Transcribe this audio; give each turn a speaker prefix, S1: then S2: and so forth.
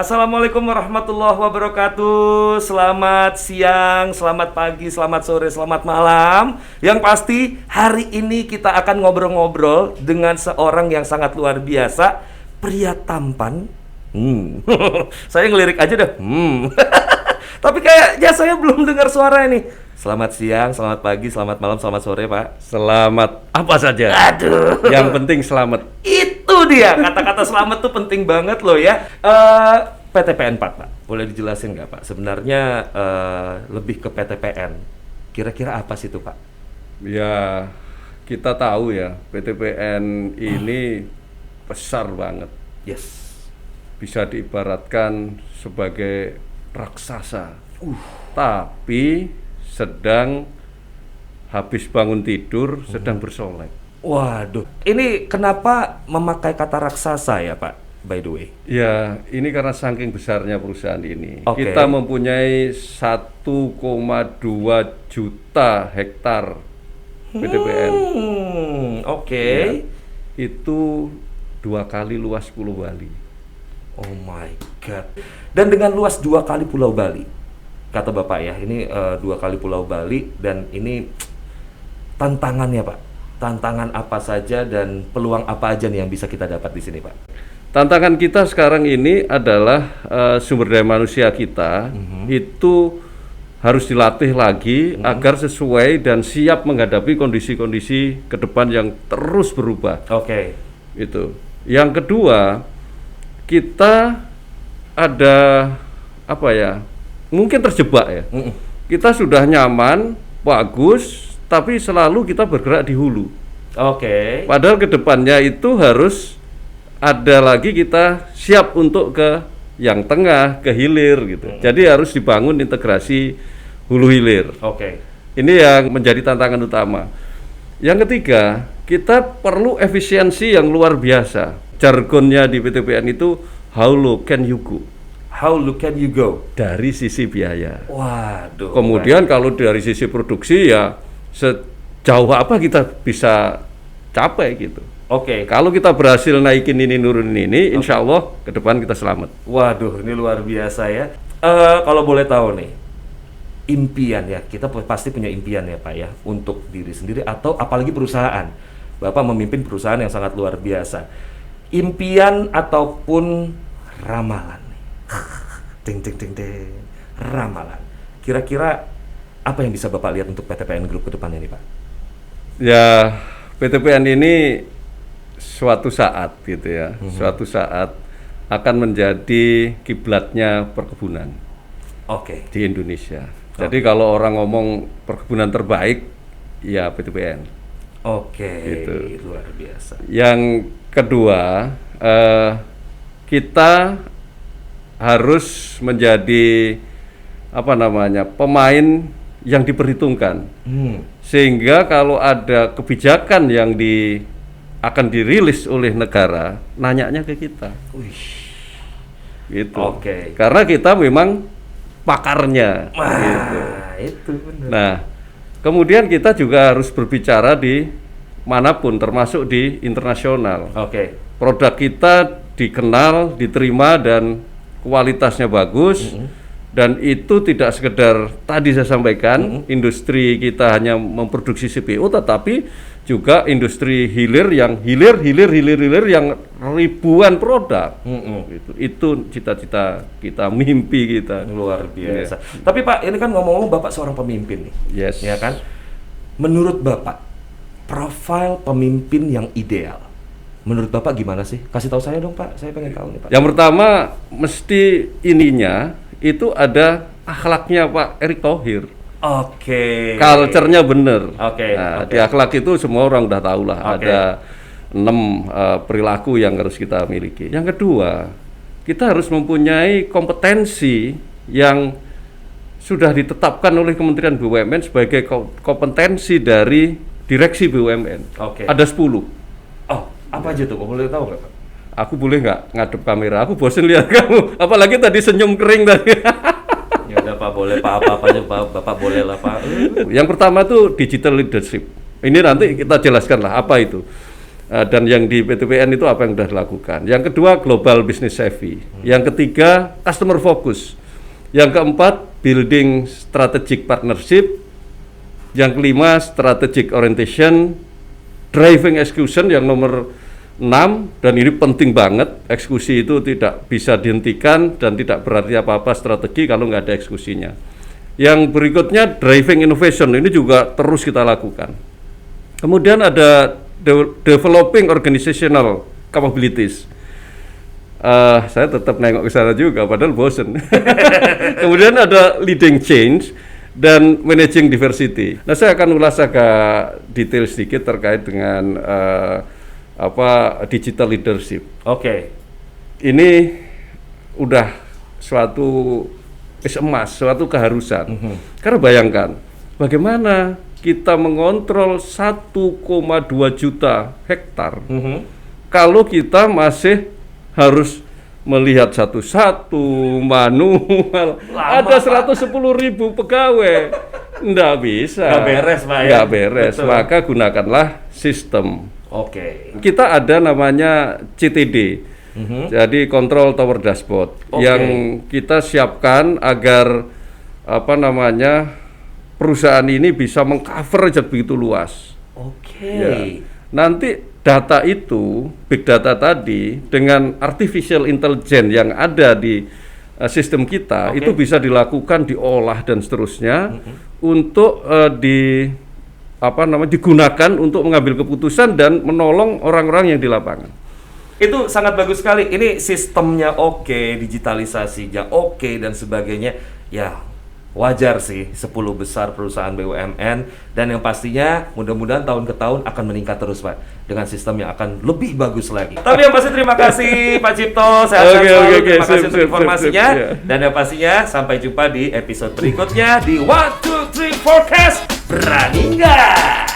S1: Assalamualaikum warahmatullahi wabarakatuh. Selamat siang, selamat pagi, selamat sore, selamat malam. Yang pasti hari ini kita akan ngobrol-ngobrol dengan seorang yang sangat luar biasa, pria tampan. Saya ngelirik aja dah. Tapi kayaknya saya belum dengar suara ini. Selamat siang, selamat pagi, selamat malam, selamat sore, Pak.
S2: Selamat apa saja.
S1: Aduh.
S2: Yang penting selamat.
S1: Itu dia, kata-kata selamat tuh penting banget loh ya. PTPN 4, Pak. Boleh dijelasin nggak, Pak? Sebenarnya lebih ke PTPN. Kira-kira apa sih itu, Pak?
S2: Ya, kita tahu ya, PTPN ini besar banget.
S1: Yes.
S2: Bisa diibaratkan sebagai raksasa. Tapi sedang habis bangun tidur, sedang bersolek.
S1: Waduh, ini kenapa memakai kata raksasa ya, Pak? By the way.
S2: Ya, ini karena saking besarnya perusahaan ini.
S1: Oke.
S2: Kita mempunyai 1,2 juta hektar PTPN.
S1: Oke.
S2: Ya, itu 2 kali luas Pulau Bali.
S1: Oh my God. Dan dengan luas 2 kali Pulau Bali, kata Bapak ya, ini 2 kali Pulau Bali, dan ini tantangannya, Pak. Tantangan apa saja dan peluang apa aja nih yang bisa kita dapat di sini, Pak?
S2: Tantangan kita sekarang ini adalah sumber daya manusia kita itu harus dilatih lagi agar sesuai dan siap menghadapi kondisi-kondisi ke depan yang terus berubah.
S1: Oke.
S2: Itu. Yang kedua, kita ada apa ya? Mungkin terjebak ya. Kita sudah nyaman, bagus, tapi selalu kita bergerak di hulu.
S1: Oke.
S2: Padahal ke depannya itu harus ada lagi kita siap untuk ke yang tengah, ke hilir gitu. Jadi harus dibangun integrasi hulu hilir.
S1: Oke.
S2: Ini yang menjadi tantangan utama. Yang ketiga, kita perlu efisiensi yang luar biasa. Jargonnya di PTPN itu how low can you go?
S1: How low can you go?
S2: Dari sisi biaya.
S1: Waduh.
S2: Kemudian kalau dari sisi produksi ya sejauh apa kita bisa capai gitu.
S1: Oke.
S2: Kalau kita berhasil naikin ini, nurunin ini, insya Allah ke depan kita selamat.
S1: Waduh, ini luar biasa ya. Kalau boleh tahu nih, impian ya, kita pasti punya impian ya, Pak ya, untuk diri sendiri atau apalagi perusahaan. Bapak memimpin perusahaan yang sangat luar biasa. Impian ataupun ramalan. Ting ting ting ting. Ramalan. Kira-kira apa yang bisa Bapak lihat untuk PTPN Group ke depannya nih, Pak?
S2: Ya, PTPN ini suatu saat gitu ya, suatu saat akan menjadi kiblatnya perkebunan
S1: Oke.
S2: di Indonesia. Jadi kalau orang ngomong perkebunan terbaik, ya PTPN.
S1: Oke,
S2: Gitu.
S1: luar biasa.
S2: Yang kedua, kita harus menjadi pemain yang diperhitungkan, sehingga kalau ada kebijakan yang akan dirilis oleh negara, nanyanya ke kita. Gitu.
S1: Oke.
S2: Karena kita memang pakarnya.
S1: Wah,
S2: Gitu.
S1: itu benar.
S2: Nah, kemudian kita juga harus berbicara di manapun, termasuk di internasional.
S1: Oke.
S2: Produk kita dikenal, diterima, dan kualitasnya bagus. Dan itu tidak sekedar tadi saya sampaikan, industri kita hanya memproduksi CPO, tetapi juga industri hilir yang hilir yang ribuan produk. Itu cita-cita kita, mimpi kita.
S1: Luar biasa. Tapi Pak, ini kan ngomong-ngomong Bapak seorang pemimpin nih.
S2: Yes.
S1: Ya kan? Menurut Bapak, profil pemimpin yang ideal, menurut Bapak gimana sih? Kasih tahu saya dong, Pak. Saya pengen tahu nih, Pak.
S2: Yang pertama, mesti ininya itu ada akhlaknya Pak Erick Thohir.
S1: Oke.
S2: Culture-nya bener.
S1: Oke,
S2: Nah,
S1: oke.
S2: di akhlak itu semua orang udah tahu lah.
S1: Oke.
S2: Ada 6 perilaku yang harus kita miliki. Yang kedua, kita harus mempunyai kompetensi yang sudah ditetapkan oleh Kementerian BUMN sebagai kompetensi dari direksi BUMN.
S1: Oke.
S2: Ada 10.
S1: Oh, apa aja tuh? Boleh tahu nggak, Pak?
S2: Aku boleh nggak ngadep kamera? Aku bosen lihat kamu. Apalagi tadi senyum kering tadi.
S1: Ya udah Pak, boleh Pak, apa-apanya Pak, Bapak boleh lah Pak.
S2: Yang pertama tuh digital leadership. Ini nanti kita jelaskan lah apa itu. Dan yang di PTPN itu apa yang sudah dilakukan. Yang kedua, global business savvy. Yang ketiga, customer focus. Yang keempat, building strategic partnership. Yang kelima, strategic orientation. Driving execution yang nomor 6, dan ini penting banget. Eksekusi itu tidak bisa dihentikan dan tidak berarti apa-apa strategi kalau nggak ada eksekusinya. Yang berikutnya, driving innovation. Ini juga terus kita lakukan. Kemudian ada developing organizational capabilities. Saya tetap nengok ke sana juga, padahal bosen. Kemudian ada leading change dan managing diversity. Nah, saya akan ulas agak detail sedikit terkait dengan digital leadership.
S1: Oke.
S2: Ini udah suatu emas, suatu keharusan. Karena bayangkan, bagaimana kita mengontrol 1,2 juta hektar kalau kita masih harus melihat satu-satu manual. Ada 110.000 pegawai, nggak bisa,
S1: Nggak beres, Pak, ya?
S2: Nggak beres.
S1: Betul.
S2: Maka gunakanlah sistem.
S1: Oke.
S2: Kita ada namanya CTD, jadi Control Tower Dashboard, yang kita siapkan agar perusahaan ini bisa mengcover begitu luas.
S1: Oke.
S2: Ya. Nanti data itu, big data tadi, dengan artificial intelligence yang ada di sistem kita, itu bisa dilakukan, diolah dan seterusnya untuk digunakan untuk mengambil keputusan dan menolong orang-orang yang di lapangan.
S1: Itu sangat bagus sekali. Ini sistemnya oke, digitalisasinya oke dan sebagainya. Ya, wajar sih 10 besar perusahaan BUMN, dan yang pastinya mudah-mudahan tahun ke tahun akan meningkat terus, Pak, dengan sistem yang akan lebih bagus lagi. Tapi yang pasti terima kasih Pak Cipto, sehat-sehat selalu. Terima kasih untuk informasinya, dan yang pastinya sampai jumpa di episode berikutnya di 1, 2, 3 Forecast. Berani nggak?